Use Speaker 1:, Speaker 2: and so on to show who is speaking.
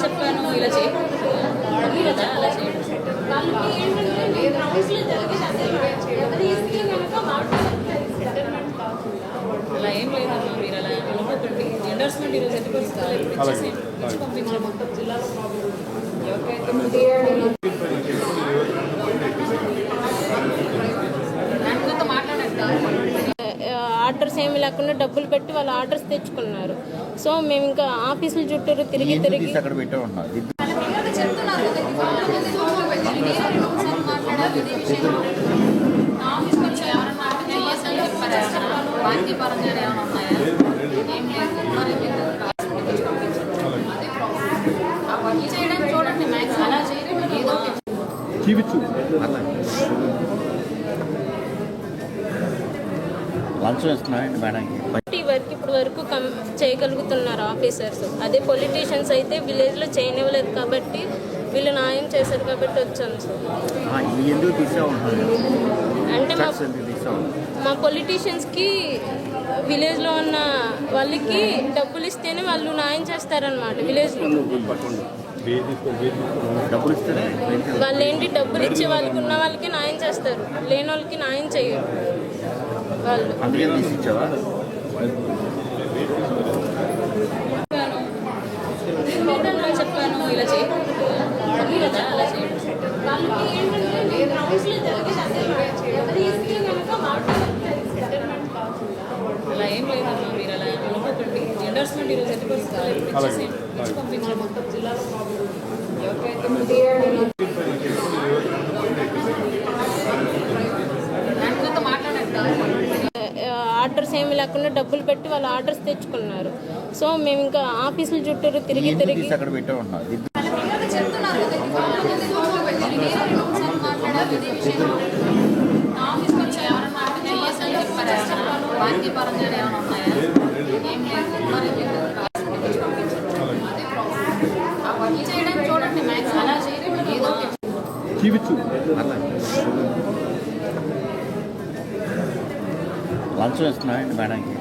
Speaker 1: చెప్పాను ఇలా చేయకూడదు కదా, అలా చేయకూడదు. వాళ్ళకి ఏంటంటే అలా ఏం లేదమ్మా, మీరు అలా అనుకోకండి. ఎండోర్స్మెంట్ ఈరోజు ఎట్టి పరిస్థితుల్లో ఇచ్చేసి పంపించాము మొత్తం జిల్లాలో. ఆర్డర్స్ ఏమి లేకుండా డబ్బులు పెట్టి వాళ్ళు ఆర్డర్స్ తెచ్చుకున్నారు. సో మేము ఇంకా ఆఫీసుల చుట్టూరు తిరిగి ఇప్పుడు వరకు చేయగలుగుతున్నారు ఆఫీసర్స్. అదే పొలిటీషియన్స్ అయితే విలేజ్లో చేయనివ్వలేదు కాబట్టి వీళ్ళు న్యాయం చేశారు కాబట్టి వచ్చాను సార్. అంటే మా పొలిటీషియన్స్కి విలేజ్లో ఉన్న వాళ్ళకి డబ్బులు ఇస్తేనే వాళ్ళు న్యాయం చేస్తారనమాట. విలేజ్లో వాళ్ళు ఏంటి డబ్బులు ఇచ్చే వాళ్ళకి ఉన్న వాళ్ళకి న్యాయం చేస్తారు, లేని వాళ్ళకి న్యాయం చేయరు వాళ్ళు. చెప్పాను ఇలా చేయకూడదు కదా, అలా చేయకూడదు. వాళ్ళకి ఏంటంటే అలా ఏం లేదమ్మా, మీరు అలా అనుకోకండి. ఎండోర్స్మెంట్ ఈరోజు ఎట్టి పరిస్థితుల్లో ఇచ్చేసి పంపించాము మొత్తం జిల్లాలో. ఆర్డర్స్ ఏమి లేకుండా డబ్బులు పెట్టి వాళ్ళు ఆర్డర్స్ తెచ్చుకున్నారు. సో మేము ఇంకా ఆఫీసుల చుట్టూరు తిరిగి
Speaker 2: లంచం ఇస్తున్నాయండి మేడంకి.